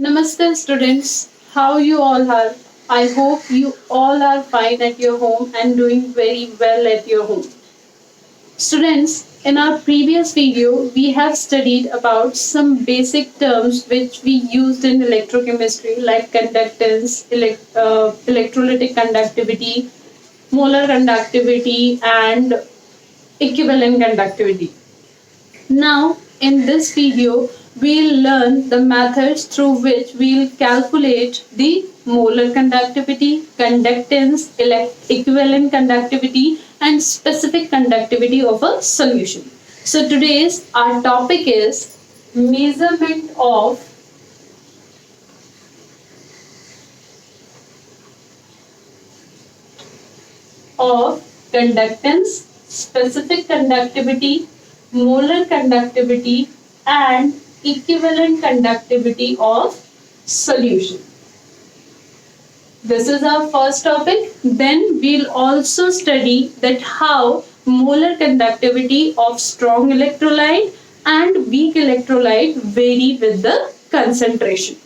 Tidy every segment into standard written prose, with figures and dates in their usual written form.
Namaste students, how you all are? I hope you all are fine at your home and doing very well at your home. Students, in our previous video, we have studied about some basic terms which we used in electrochemistry like conductance, electrolytic conductivity, molar conductivity and equivalent conductivity. Now, in this video, we'll learn the methods through which we'll calculate the molar conductivity, conductance, equivalent conductivity, and specific conductivity of a solution. So today's our topic is measurement of conductance, specific conductivity, molar conductivity and equivalent conductivity of solution. This is our first topic. Then we'll also study that how molar conductivity of strong electrolyte and weak electrolyte vary with the concentration.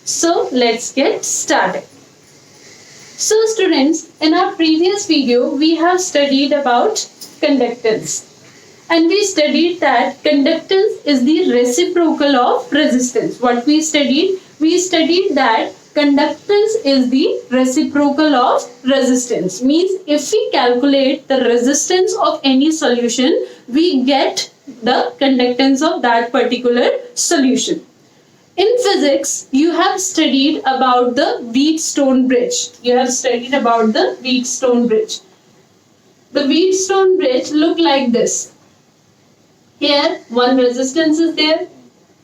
So let's get started. So students, in our previous video, we have studied about conductance. And we studied that conductance is the reciprocal of resistance. What we studied? We studied that conductance is the reciprocal of resistance. Means if we calculate the resistance of any solution, we get the conductance of that particular solution. In physics, you have studied about the Wheatstone Bridge. You have studied about the Wheatstone Bridge. The Wheatstone Bridge look like this. Here one resistance is there.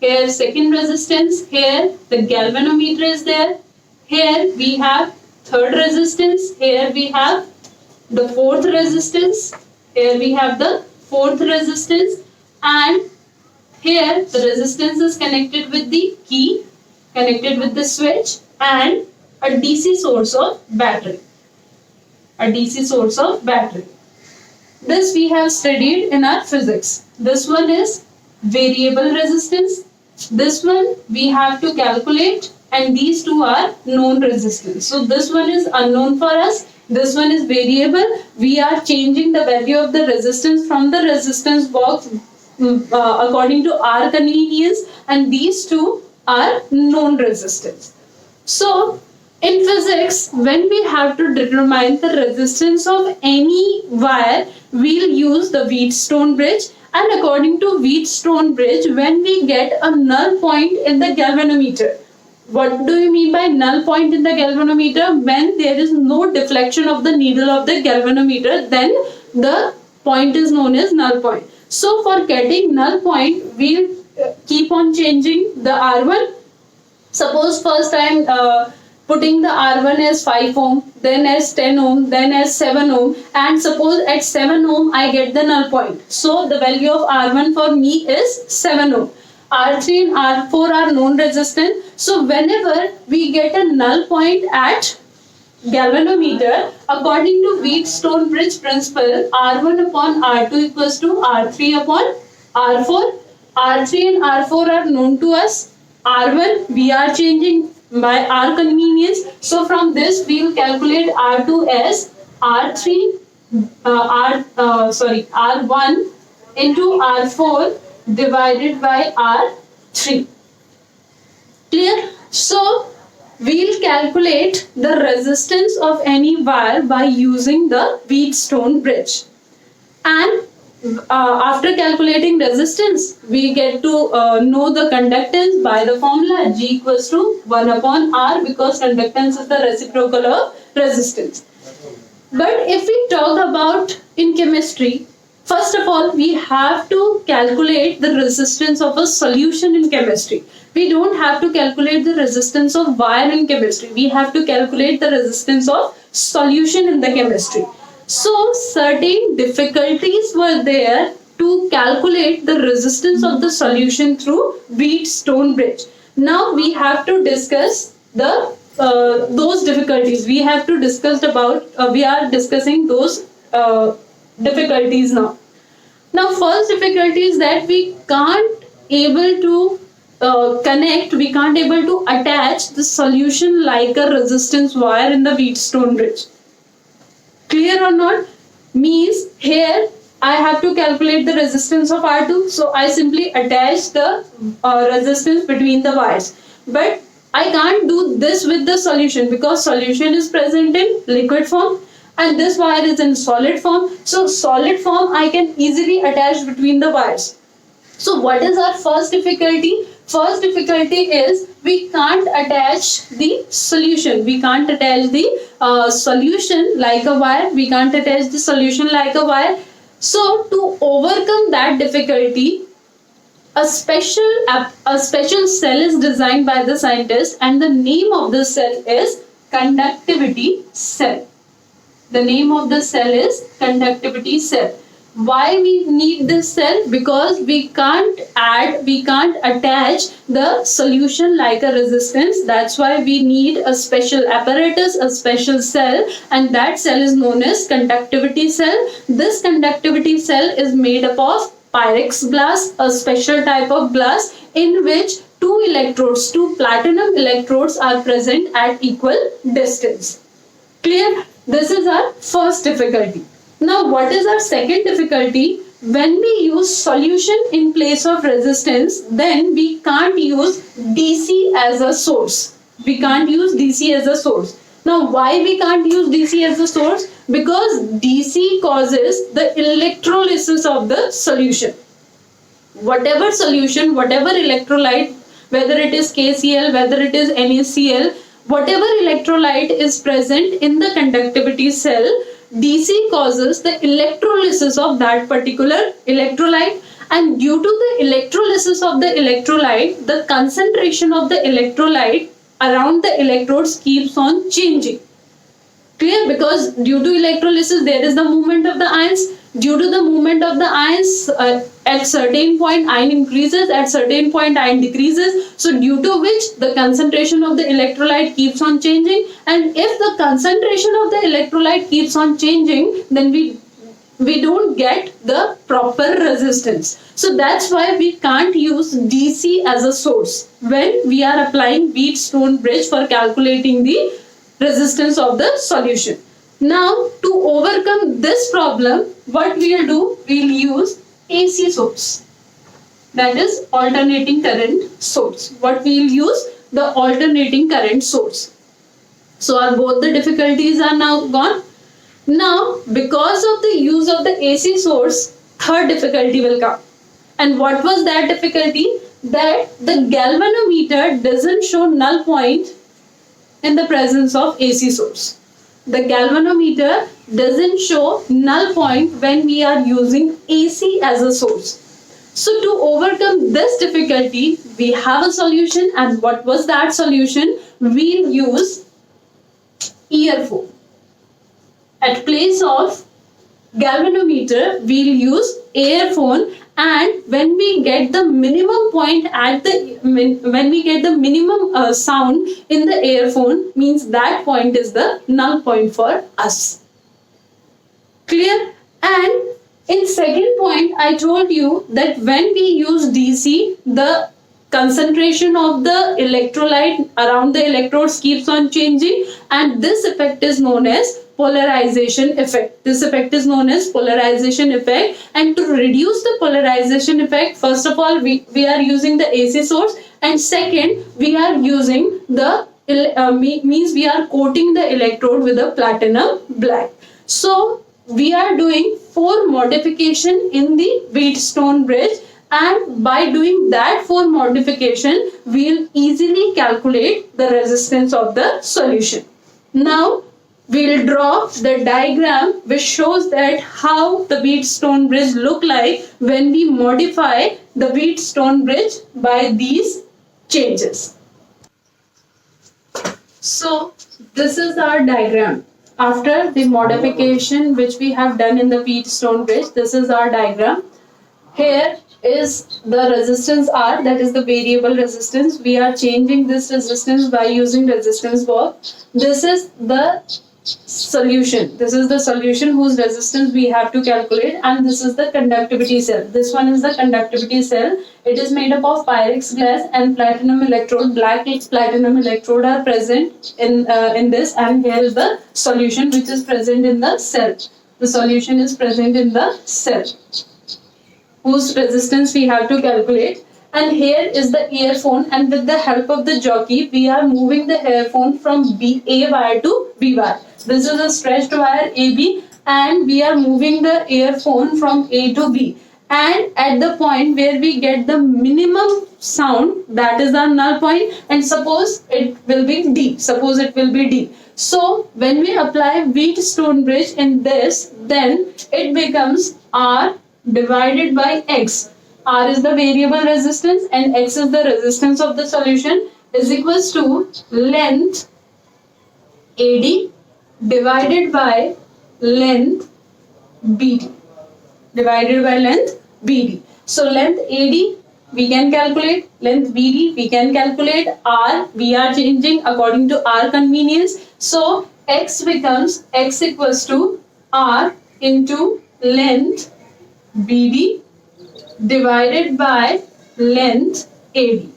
Here second resistance. Here the galvanometer is there. Here we have third resistance. Here we have the fourth resistance. Here we have the fourth resistance. And here the resistance is connected with the key, connected with the switch and a DC source of battery. A DC source of battery. This we have studied in our physics. This one is variable resistance. This one we have to calculate and these two are known resistance. So this one is unknown for us. This one is variable. We are changing the value of the resistance from the resistance box according to our convenience, and these two are known resistance. So in physics, when we have to determine the resistance of any wire, we'll use the Wheatstone bridge, and according to Wheatstone bridge, when we get a null point in the galvanometer. What do you mean by null point in the galvanometer? When there is no deflection of the needle of the galvanometer, then the point is known as null point. So for getting null point, we'll keep on changing the R1. Suppose first I'm putting the R1 as 5 ohm, then as 10 ohm, then as 7 ohm, and suppose at 7 ohm I get the null point. So the value of R1 for me is 7 ohm. R3 and R4 are known resistance. So whenever we get a null point at galvanometer, according to Wheatstone bridge principle, R1 upon R2 equals to R3 upon R4. R3 and R4 are known to us. R1 we are changing by our convenience. So from this we will calculate R2 as R3 R1 into R4 divided by R3. Clear? So we'll calculate the resistance of any wire by using the Wheatstone bridge. And after calculating resistance, we get to know the conductance by the formula G equals to 1 upon R, because conductance is the reciprocal of resistance. But if we talk about in chemistry, first of all, we have to calculate the resistance of a solution in chemistry. We don't have to calculate the resistance of wire in chemistry. We have to calculate the resistance of solution in the chemistry. So certain difficulties were there to calculate the resistance of the solution through Wheatstone bridge. Now we have to discuss the those difficulties. We have to discuss about. We are discussing those difficulties now. Now, first difficulty is that we can't able to connect, we can't able to attach the solution like a resistance wire in the Wheatstone bridge. Clear or not? Means here I have to calculate the resistance of R2, so I simply attach the resistance between the wires. But I can't do this with the solution because solution is present in liquid form and this wire is in solid form. So solid form I can easily attach between the wires. So what is our first difficulty? First difficulty is we can't attach the solution. We can't attach the solution like a wire. We can't attach the solution like a wire. So to overcome that difficulty, a special cell is designed by the scientist, and the name of the cell is conductivity cell. The name of the cell is conductivity cell. Why we need this cell? Because we can't attach the solution like a resistance. That's why we need a special apparatus, a special cell, and that cell is known as conductivity cell. This conductivity cell is made up of Pyrex glass, a special type of glass in which two platinum electrodes are present at equal distance. Clear? This is our first difficulty. Now, what is our second difficulty? When we use solution in place of resistance, then we can't use DC as a source. We can't use DC as a source. Now, why we can't use DC as a source? Because DC causes the electrolysis of the solution. Whatever solution, whatever electrolyte, whether it is KCl, whether it is NaCl, whatever electrolyte is present in the conductivity cell, DC causes the electrolysis of that particular electrolyte, and due to the electrolysis of the electrolyte, the concentration of the electrolyte around the electrodes keeps on changing. Clear? Because due to electrolysis there is the movement of the ions. Due to the movement of the ions, at certain point ion increases, at certain point ion decreases. So due to which the concentration of the electrolyte keeps on changing, and if the concentration of the electrolyte keeps on changing, then we don't get the proper resistance. So that's why we can't use DC as a source when we are applying Wheatstone bridge for calculating the resistance of the solution. Now, to overcome this problem, what we'll do, we'll use AC source. That is alternating current source. What we'll use? The alternating current source. So our both the difficulties are now gone. Now, because of the use of the AC source, third difficulty will come. And what was that difficulty? That the galvanometer doesn't show null point in the presence of AC source. The galvanometer doesn't show null point when we are using AC as a source. So to overcome this difficulty, we have a solution, and what was that solution? We'll use earphone. At place of galvanometer, we'll use earphone, and when we get the minimum point at the minimum sound in the earphone, means that point is the null point for us. Clear? And in second point, I told you that when we use DC, the concentration of the electrolyte around the electrodes keeps on changing, and this effect is known as polarization effect. This effect is known as polarization effect, and to reduce the polarization effect, first of all we are using the AC source, and second we are using the means we are coating the electrode with a platinum black. So we are doing 4 modification in the Wheatstone bridge, and by doing that 4 modification, we'll easily calculate the resistance of the solution. Now we'll draw the diagram which shows that how the Wheatstone bridge look like when we modify the Wheatstone bridge by these changes. So this is our diagram. After the modification which we have done in the Wheatstone bridge, this is our diagram. Here is the resistance R, that is the variable resistance. We are changing this resistance by using resistance bulb. This is the solution. This is the solution whose resistance we have to calculate, and this is the conductivity cell. This one is the conductivity cell. It is made up of Pyrex glass and platinum electrode. Black platinum electrode are present in this, and here is the solution which is present in the cell. The solution is present in the cell whose resistance we have to calculate. And here is the earphone, and with the help of the jockey we are moving the earphone from A wire to B wire. This is a stretched wire AB, and we are moving the earphone from A to B. And at the point where we get the minimum sound, that is our null point, and suppose it will be D. Suppose it will be D. So when we apply Wheatstone Bridge in this, then it becomes R divided by X. R is the variable resistance and X is the resistance of the solution, is equals to length AD divided by length BD. Divided by length BD. So length AD we can calculate, length BD we can calculate, R we are changing according to our convenience. So X becomes X equals to R into length BD divided by length AD.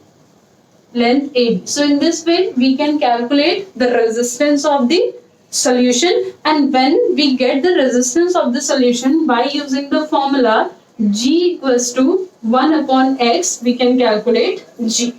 Length AD. So in this way we can calculate the resistance of the solution, and when we get the resistance of the solution by using the formula G equals to 1 upon X, we can calculate G.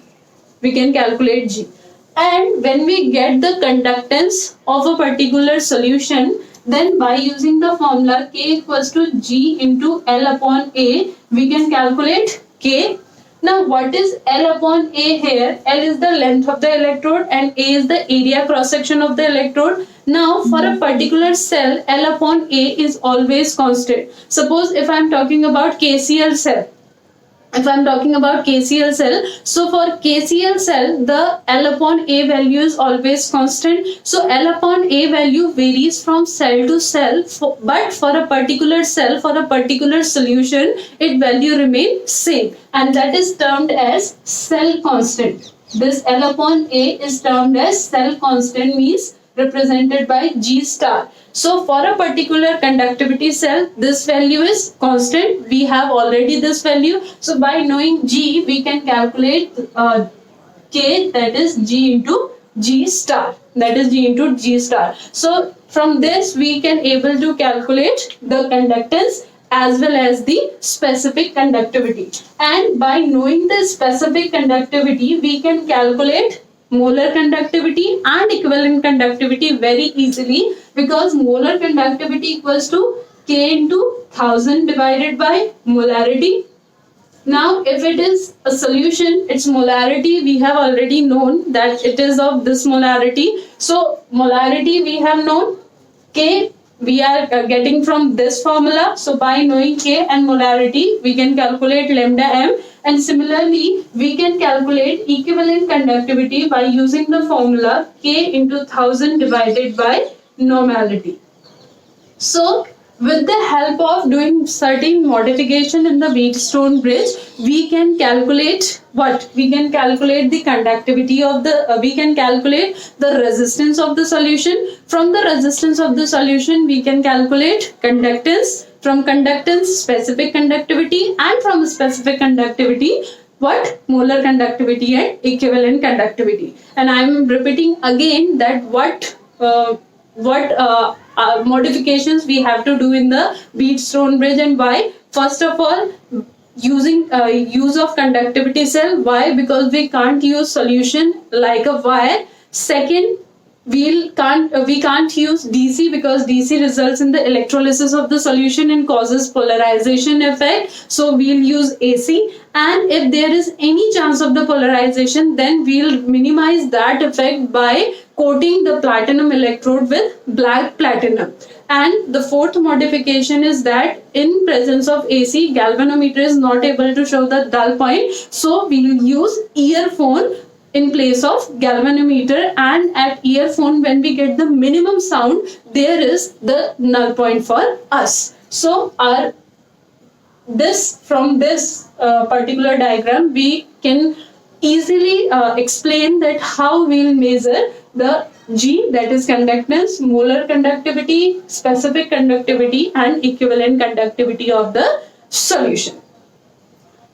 We can calculate G. And when we get the conductance of a particular solution, then by using the formula K equals to G into L upon A, we can calculate K. Now what is L upon A here? L is the length of the electrode and A is the area cross section of the electrode. Now for a particular cell, L upon A is always constant. Suppose if I am talking about KCl cell, if I am talking about KCl cell, so for KCl cell, the L upon A value is always constant. So L upon A value varies from cell to cell, but for a particular cell, for a particular solution, its value remains same, and that is termed as cell constant. This L upon A is termed as cell constant, means represented by G star. So for a particular conductivity cell, this value is constant. We have already this value. So by knowing G, we can calculate K, that is G into G star. That is G into G star. So from this, we can able to calculate the conductance as well as the specific conductivity. And by knowing the specific conductivity, we can calculate molar conductivity and equivalent conductivity very easily, because molar conductivity equals to K into 1000 divided by molarity. Now if it is a solution, its molarity we have already known that it is of this molarity. So molarity we have known, K we are getting from this formula. So by knowing K and molarity, we can calculate lambda m. And similarly, we can calculate equivalent conductivity by using the formula K into 1000 divided by normality. So with the help of doing certain modification in the Wheatstone Bridge, we can calculate what? We can calculate the conductivity of the, we can calculate the resistance of the solution. From the resistance of the solution, we can calculate conductance. From conductance, specific conductivity, and from specific conductivity, what? Molar conductivity and equivalent conductivity. And I am repeating again that what modifications we have to do in the Wheatstone Bridge and why. First of all, using use of conductivity cell. Why? Because we can't use solution like a wire. Second, we can't use DC, because DC results in the electrolysis of the solution and causes polarization effect. So we'll use AC, and if there is any chance of the polarization, then we'll minimize that effect by coating the platinum electrode with black platinum. And the fourth modification is that in presence of AC, galvanometer is not able to show the dull point, so we'll use earphone in place of galvanometer, and at earphone when we get the minimum sound, there is the null point for us. So from this particular diagram we can easily explain that how we'll measure the G, that is conductance, molar conductivity, specific conductivity, and equivalent conductivity of the solution.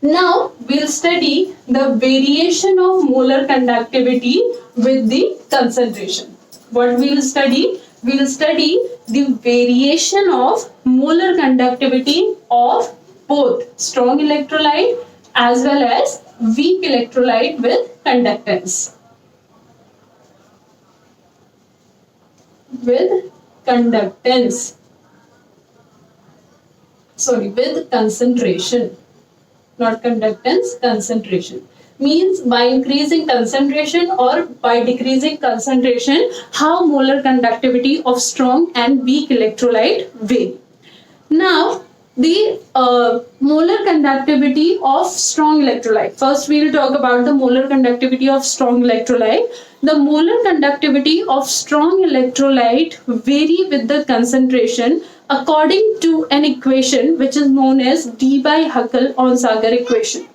Now we'll study the variation of molar conductivity with the concentration. What we'll study? We'll study the variation of molar conductivity of both strong electrolyte as well as weak electrolyte with conductance. With concentration, not conductance, concentration. Means by increasing concentration or by decreasing concentration, how molar conductivity of strong and weak electrolyte vary. Now, the molar conductivity of strong electrolyte. First, we will talk about the molar conductivity of strong electrolyte. The molar conductivity of strong electrolyte vary with the concentration according to an equation which is known as debye-huckle-onsagar equation.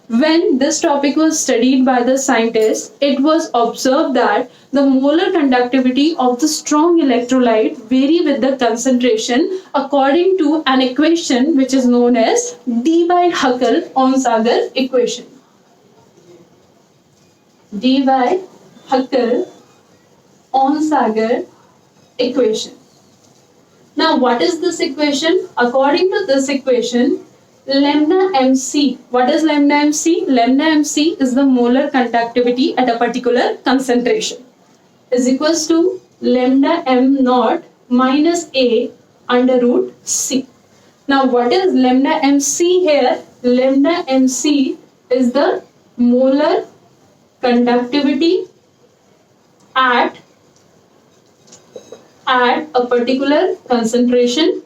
When this topic was studied by the scientists, it was observed that the molar conductivity of the strong electrolyte vary with the concentration according to an equation which is known as debye-huckle-onsagar equation. Debye-huckle-onsagar equation. Now, what is this equation? According to this equation, lambda mc. What is lambda mc? Lambda mc is the molar conductivity at a particular concentration. Is equals to lambda m naught minus a under root c. Now, what is lambda mc here? Lambda mc is the molar conductivity at a particular concentration.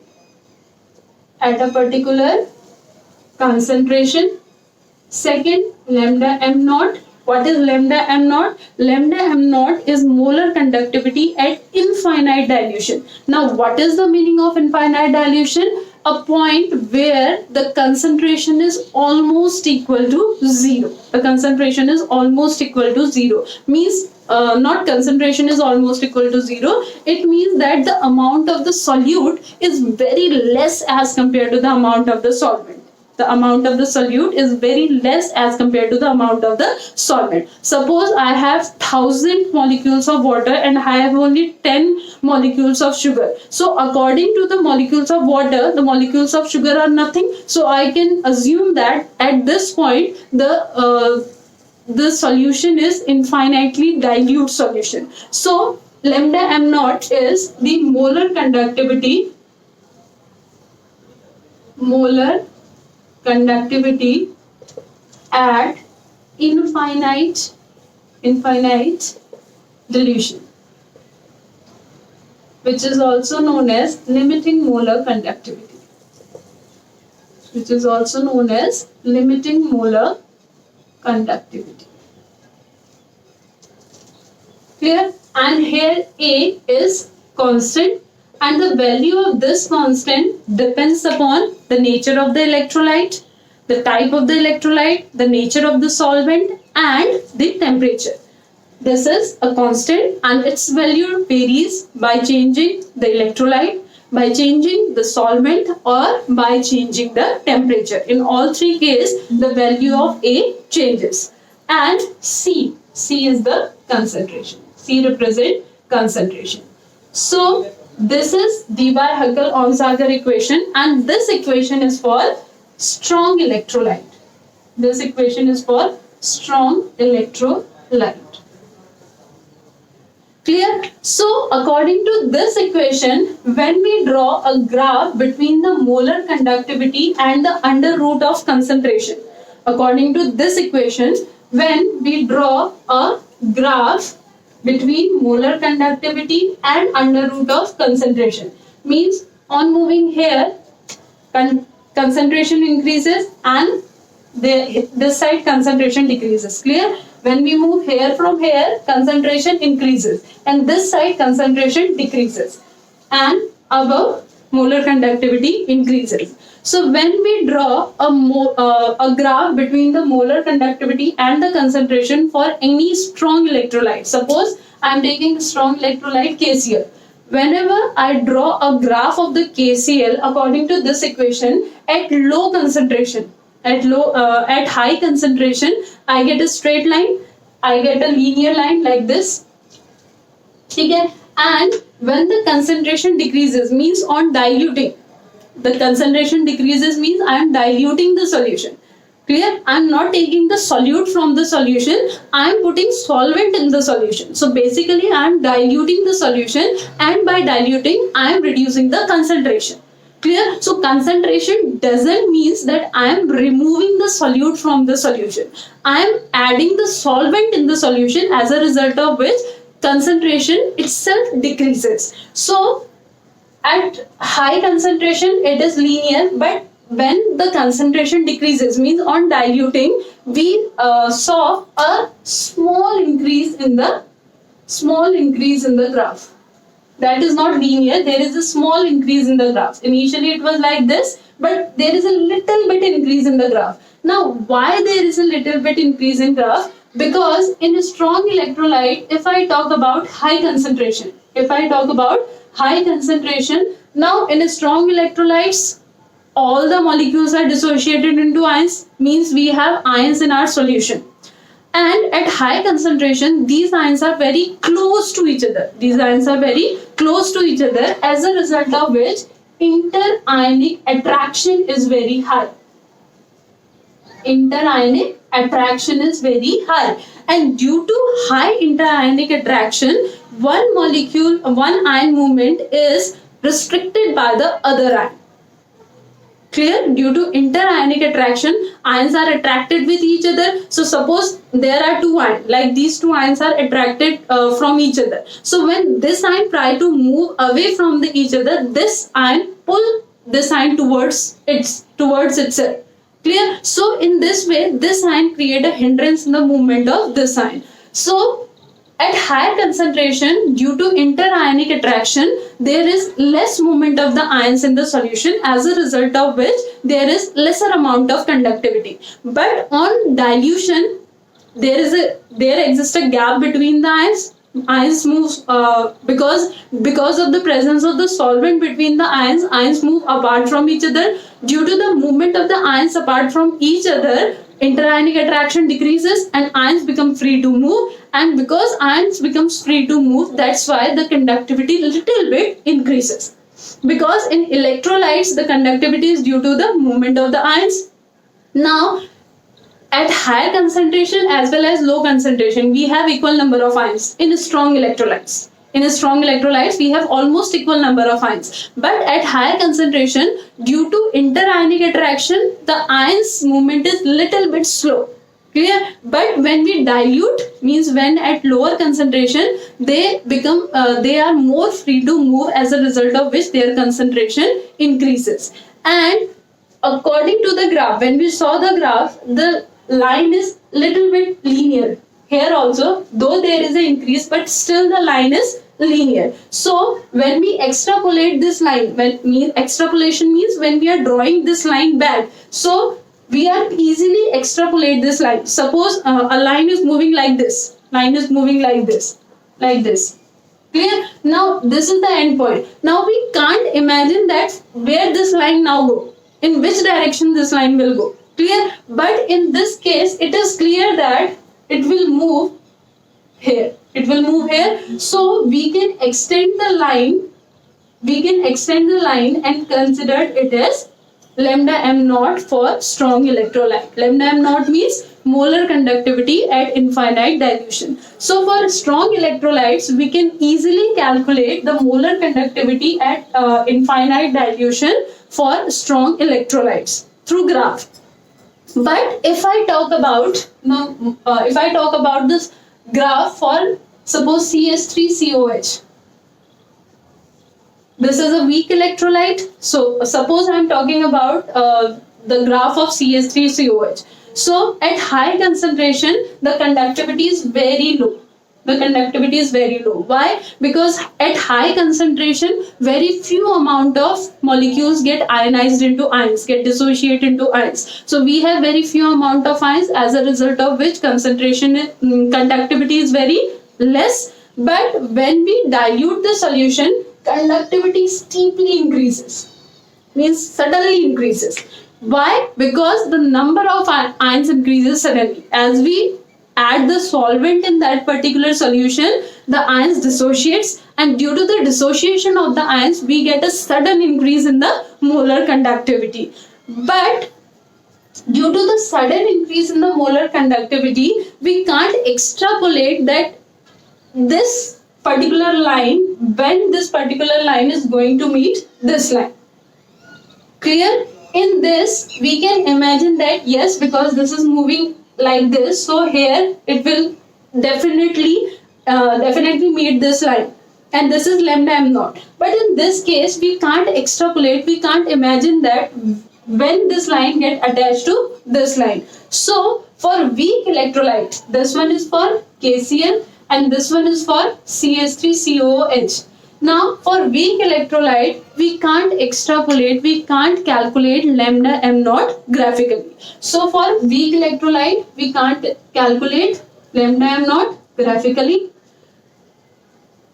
Second, lambda m naught. What is lambda m naught? Lambda m naught is molar conductivity at infinite dilution. Now, what is the meaning of infinite dilution? A point where the concentration is almost equal to zero. The concentration is almost equal to zero. Means not concentration is almost equal to zero. It means that the amount of the solute is very less as compared to the amount of the solvent. The amount of the solute is very less as compared to the amount of the solvent. Suppose I have 1000 molecules of water and I have only 10 molecules of sugar. So according to the molecules of water, the molecules of sugar are nothing. So I can assume that at this point the solution is infinitely dilute solution. So lambda m naught is the molar conductivity at infinite dilution, which is also known as limiting molar conductivity. Clear? And here A is constant, and the value of this constant depends upon the nature of the electrolyte, the type of the electrolyte, the nature of the solvent, and the temperature. This is a constant and its value varies by changing the electrolyte, by changing the solvent, or by changing the temperature. In all three cases, the value of A changes. And C is the concentration. C represents concentration. So this is debye-huckle-onsagar equation, and this equation is for strong electrolyte. Clear? So according to this equation, when we draw a graph between the molar conductivity and the under root of concentration, according to this equation, when we draw a graph between molar conductivity and under root of concentration, means on moving here, concentration increases and this side concentration decreases. Clear? When we move here from here, concentration increases and this side concentration decreases, and above molar conductivity increases. So when we draw a graph between the molar conductivity and the concentration for any strong electrolyte, suppose I'm taking strong electrolyte KCl. Whenever I draw a graph of the KCl according to this equation at low concentration, at high concentration, I get a straight line, I get a linear line like this. Okay? And when the concentration decreases, means on diluting, the concentration decreases means I am diluting the solution. Clear? I am not taking the solute from the solution, I am putting solvent in the solution. So basically I am diluting the solution, and by diluting I am reducing the concentration. Clear? So concentration doesn't means that I am removing the solute from the solution. I am adding the solvent in the solution, as a result of which concentration itself decreases. So at high concentration it is linear, but when the concentration decreases, means on diluting, we saw a small increase in the graph. That is not linear, there is a small increase in the graph. Initially it was like this, but there is a little bit increase in the graph. Now why there is a little bit increase in graph? Because in a strong electrolyte, if I talk about high concentration, now in a strong electrolytes, all the molecules are dissociated into ions, means we have ions in our solution. And at high concentration, these ions are very close to each other. As a result of which interionic attraction is very high. And due to high interionic attraction, one ion movement is restricted by the other ion. Clear? Due to interionic attraction, ions are attracted with each other. So suppose there are two ions, like these two ions are attracted from each other. So when this ion try to move away from each other, this ion pull this ion towards itself. Clear? So in this way, this ion create a hindrance in the movement of this ion. So at higher concentration, due to interionic attraction, there is less movement of the ions in the solution, as a result of which there is lesser amount of conductivity. But on dilution, there exists a gap between the ions. Ions move because of the presence of the solvent between the ions move apart from each other. Due to the movement of the ions apart from each other, interionic attraction decreases and ions become free to move. And because ions becomes free to move, that's why the conductivity little bit increases. Because in electrolytes, the conductivity is due to the movement of the ions. Now, at higher concentration as well as low concentration, we have equal number of ions in strong electrolytes. We have almost equal number of ions. But at higher concentration, due to interionic attraction, the ions movement is little bit slow. Clear? But when we dilute, means when at lower concentration, they are more free to move, as a result of which their concentration increases. And according to the graph, when we saw the graph, the line is little bit linear. Here also, though there is an increase, but still the line is linear. So when we extrapolate this line, extrapolation means when we are drawing this line back, so we are easily extrapolate this line. Suppose a line is moving like this. Like this. Clear? Now this is the end point. Now we can't imagine that where this line now go. In which direction this line will go. Clear? But in this case, it is clear that it will move here. So we can extend the line. And consider it as lambda m naught for strong electrolyte. Lambda m naught means molar conductivity at infinite dilution. So for strong electrolytes, we can easily calculate the molar conductivity at infinite dilution for strong electrolytes through graph. But if I talk about this graph for suppose CS3COH. This is a weak electrolyte. So suppose I am talking about the graph of CS3COH. So at high concentration, the conductivity is very low. Why? Because at high concentration, very few amount of molecules get ionized into ions, get dissociated into ions. So we have very few amount of ions, as a result of which conductivity is very less. But when we dilute the solution, conductivity steeply increases, means suddenly increases. Why? Because the number of ions increases suddenly. As we add the solvent in that particular solution, the ions dissociates, and due to the dissociation of the ions, we get a sudden increase in the molar conductivity. But due to the sudden increase in the molar conductivity, we can't extrapolate that this particular line, when this particular line is going to meet this line. Clear? In this, we can imagine that yes, because this is moving like this, so here it will definitely meet this line, and this is lambda m naught. But in this case, we can't extrapolate, we can't imagine that when this line get attached to this line. So for weak electrolyte, this one is for KCl and this one is for CH3COOH. Now for weak electrolyte, we can't extrapolate, we can't calculate lambda m naught graphically. So for weak electrolyte, we can't calculate lambda m naught graphically.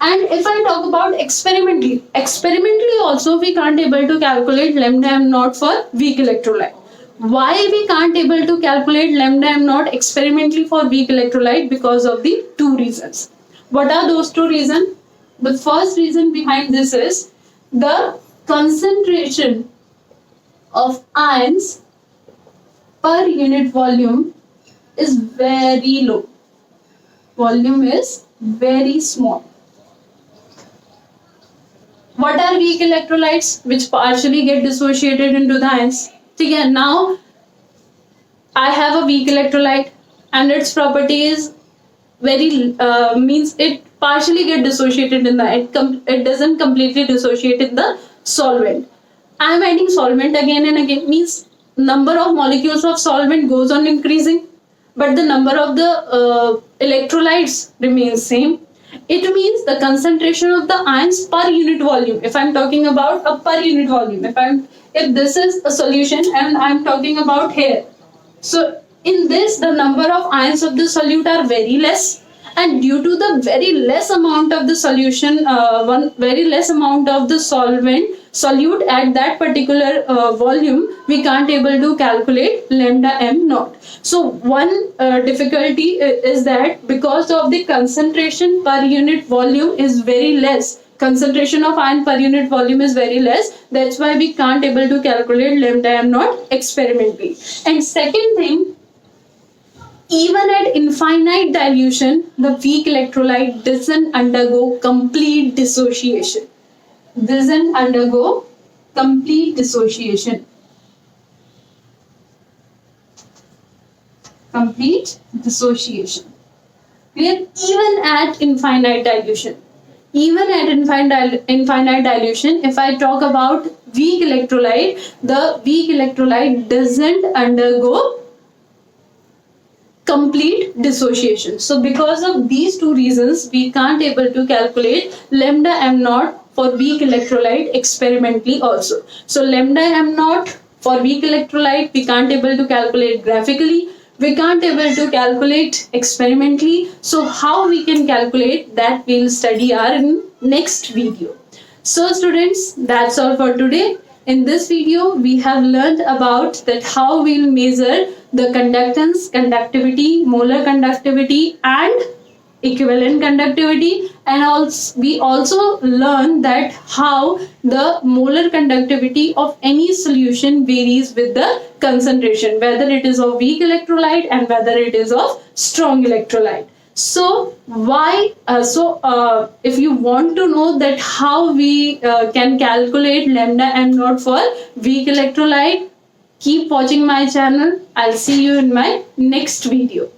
And if I talk about experimentally also we can't able to calculate lambda m naught for weak electrolyte. Why we can't able to calculate lambda m naught experimentally for weak electrolyte? Because of the two reasons. What are those two reasons? The first reason behind this is the concentration of ions per unit volume is very low. Volume is very small. What are weak electrolytes? Which partially get dissociated into the ions. Okay, now I have a weak electrolyte and its property is very means it partially get dissociated in the it doesn't completely dissociate in the solvent. I am adding solvent again and again, means number of molecules of solvent goes on increasing, but the number of the electrolytes remains same. It means the concentration of the ions per unit volume. If I'm talking about a per unit volume, if this is a solution and I'm talking about here, so in this the number of ions of the solute are very less, and due to the very less amount of the solution, very less amount of the solute at that particular volume, we can't able to calculate lambda m naught. So one difficulty is that because of the concentration per unit volume is very less, concentration of ion per unit volume is very less, that's why we can't able to calculate lambda m naught experimentally. And second thing, even at infinite dilution, the weak electrolyte doesn't undergo complete dissociation. Doesn't undergo complete dissociation. Complete dissociation. Clear? Even at infinite dilution. Even at infinite dilution, if I talk about weak electrolyte, the weak electrolyte doesn't undergo complete dissociation. So because of these two reasons, we can't able to calculate lambda m naught for weak electrolyte experimentally also. So lambda m naught for weak electrolyte we can't able to calculate graphically, we can't able to calculate experimentally. So how we can calculate, that we'll study in next video. So students, that's all for today. In this video, we have learned about that how we'll measure the conductance, conductivity, molar conductivity and equivalent conductivity, and also we also learned that how the molar conductivity of any solution varies with the concentration, whether it is of weak electrolyte and whether it is of strong electrolyte. So if you want to know that how we can calculate lambda m naught for weak electrolyte, keep watching my channel. I'll see you in my next video.